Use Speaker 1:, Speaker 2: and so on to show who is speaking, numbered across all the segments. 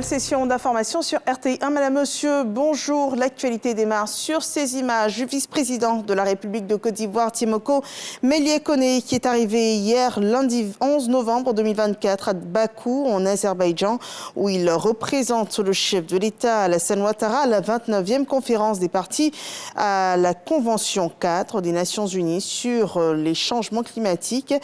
Speaker 1: Nouvelle session d'information sur RTI1. Madame, monsieur, bonjour. L'actualité démarre sur ces images du vice-président de la République de Côte d'Ivoire, Timoko Melie-Kone, qui est arrivé hier, lundi 11 novembre 2024, à Bakou, en Azerbaïdjan, où il représente le chef de l'État, Alassane Ouattara, à la 29e conférence des parties à la Convention 4 des Nations Unies sur les changements climatiques.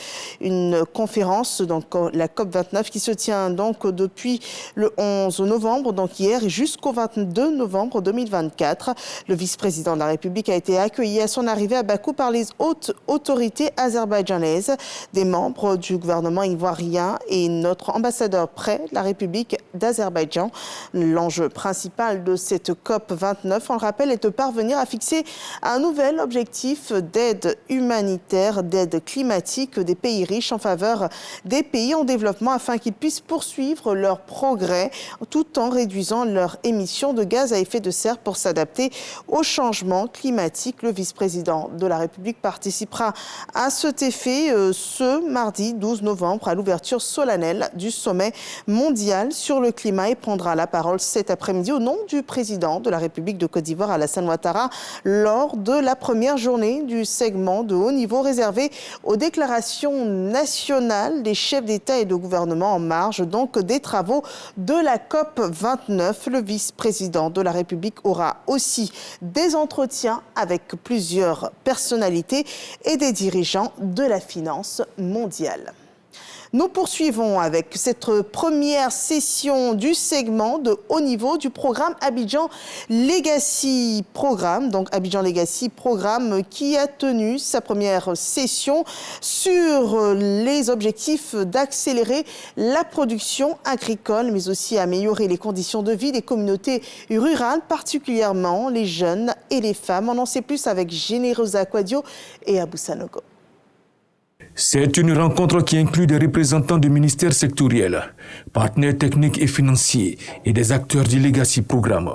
Speaker 1: Une conférence, donc la COP29, qui se tient donc depuis le 11 novembre, donc hier, et jusqu'au 22 novembre 2024. Le vice-président de la République a été accueilli à son arrivée à Bakou par les hautes autorités azerbaïdjanaises, des membres du gouvernement ivoirien et notre ambassadeur près la République d'Azerbaïdjan. L'enjeu principal de cette COP29, on le rappelle, est de parvenir à fixer un nouvel objectif d'aide humanitaire, d'aide climatique des pays riches en faveur des pays en développement afin qu'ils puissent poursuivre leur progrès tout en réduisant leurs émissions de gaz à effet de serre pour s'adapter au changement climatique. Le vice-président de la République participera à cet effet ce mardi 12 novembre à l'ouverture solennelle du sommet mondial sur le climat et prendra la parole cet après-midi au nom du président de la République de Côte d'Ivoire, Alassane Ouattara, lors de la première journée du segment de haut niveau réservé aux déclarations nationales des chefs d'État et de gouvernement en marge donc des travaux de la COP29. Le vice-président de la République aura aussi des entretiens avec plusieurs personnalités et des dirigeants de la finance mondiale. Nous poursuivons avec cette première session du segment de haut niveau du programme Abidjan Legacy Programme. Donc Abidjan Legacy Programme qui a tenu sa première session sur les objectifs d'accélérer la production agricole, mais aussi améliorer les conditions de vie des communautés rurales, particulièrement les jeunes et les femmes. On en sait plus avec Générosa Quadio et Abou Sanogo.
Speaker 2: C'est une rencontre qui inclut des représentants du ministère sectoriel, partenaires techniques et financiers et des acteurs du Legacy Programme.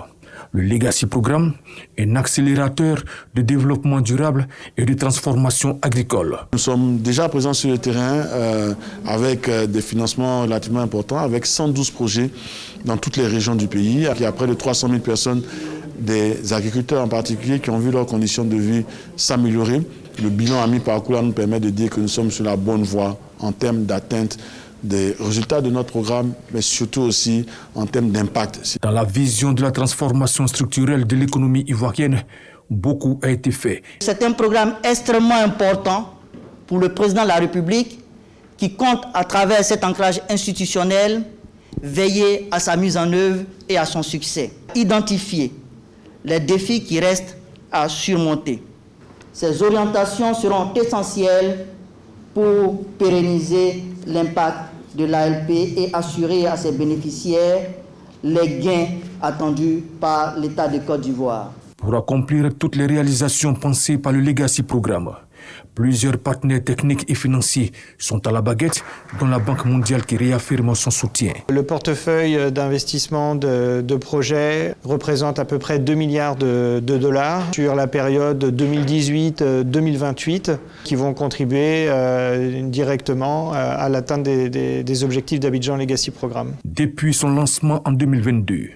Speaker 2: Le Legacy Programme est un accélérateur de développement durable et de transformation agricole.
Speaker 3: Nous sommes déjà présents sur le terrain avec des financements relativement importants, avec 112 projets dans toutes les régions du pays. Il y a près de 300 000 personnes, des agriculteurs en particulier, qui ont vu leurs conditions de vie s'améliorer. Le bilan à mi-parcours nous permet de dire que nous sommes sur la bonne voie en termes d'atteinte des résultats de notre programme, mais surtout aussi en termes d'impact.
Speaker 2: Dans la vision de la transformation structurelle de l'économie ivoirienne, beaucoup a été fait.
Speaker 4: C'est un programme extrêmement important pour le président de la République qui compte, à travers cet ancrage institutionnel, veiller à sa mise en œuvre et à son succès. Identifier les défis qui restent à surmonter. Ces orientations seront essentielles pour pérenniser l'impact de l'ALP et assurer à ses bénéficiaires les gains attendus par l'État de Côte d'Ivoire.
Speaker 2: Pour accomplir toutes les réalisations pensées par le Legacy Programme, plusieurs partenaires techniques et financiers sont à la baguette, dont la Banque mondiale qui réaffirme son soutien.
Speaker 5: Le portefeuille d'investissement de projets représente à peu près 2 milliards de dollars sur la période 2018-2028 qui vont contribuer directement à l'atteinte des objectifs d'Abidjan Legacy Programme.
Speaker 2: Depuis son lancement en 2022,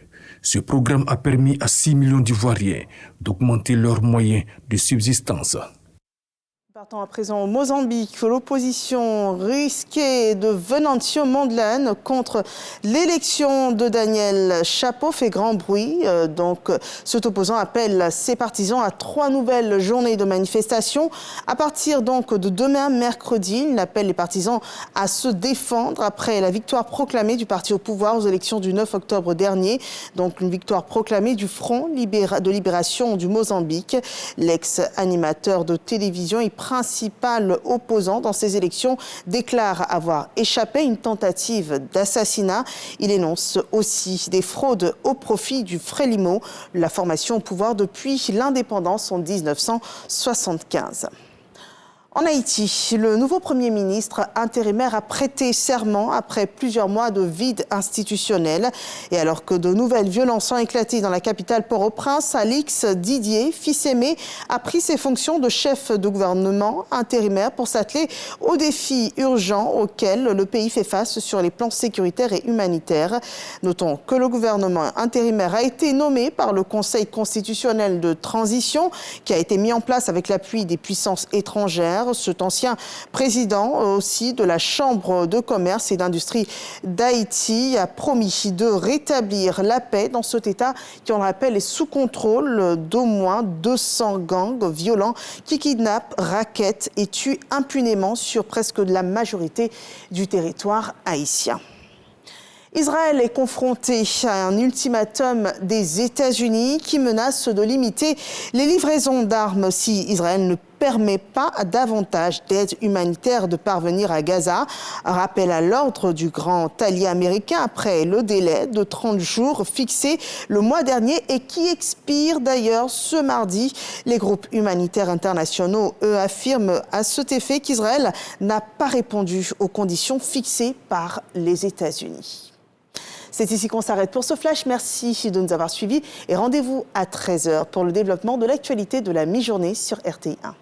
Speaker 2: ce programme a permis à 6 millions d'Ivoiriens d'augmenter leurs moyens de subsistance.
Speaker 1: Partons à présent au Mozambique, l'opposition risquée de Venancio Mondlane contre l'élection de Daniel Chapo fait grand bruit. Donc, cet opposant appelle ses partisans à 3 nouvelles journées de manifestation. À partir donc de demain, mercredi, il appelle les partisans à se défendre après la victoire proclamée du parti au pouvoir aux élections du 9 octobre dernier. Donc, une victoire proclamée du Front de libération du Mozambique. L'ex-animateur de télévision et principal opposant dans ces élections déclare avoir échappé à une tentative d'assassinat. Il énonce aussi des fraudes au profit du Frélimo, la formation au pouvoir depuis l'indépendance en 1975. En Haïti, le nouveau Premier ministre intérimaire a prêté serment après plusieurs mois de vide institutionnel. Et alors que de nouvelles violences ont éclaté dans la capitale Port-au-Prince, Alix Didier, fils aimé, a pris ses fonctions de chef de gouvernement intérimaire pour s'atteler aux défis urgents auxquels le pays fait face sur les plans sécuritaires et humanitaires. Notons que le gouvernement intérimaire a été nommé par le Conseil constitutionnel de transition qui a été mis en place avec l'appui des puissances étrangères. Cet ancien président aussi de la Chambre de commerce et d'industrie d'Haïti a promis de rétablir la paix dans cet État qui, on le rappelle, est sous contrôle d'au moins 200 gangs violents qui kidnappent, rackettent et tuent impunément sur presque la majorité du territoire haïtien. Israël est confronté à un ultimatum des États-Unis qui menace de limiter les livraisons d'armes si Israël ne permet pas davantage d'aide humanitaire de parvenir à Gaza. Un rappel à l'ordre du grand allié américain après le délai de 30 jours fixé le mois dernier et qui expire d'ailleurs ce mardi. Les groupes humanitaires internationaux, eux, affirment à cet effet qu'Israël n'a pas répondu aux conditions fixées par les États-Unis. C'est ici qu'on s'arrête pour ce flash. Merci de nous avoir suivis et rendez-vous à 13h pour le développement de l'actualité de la mi-journée sur RTI 1.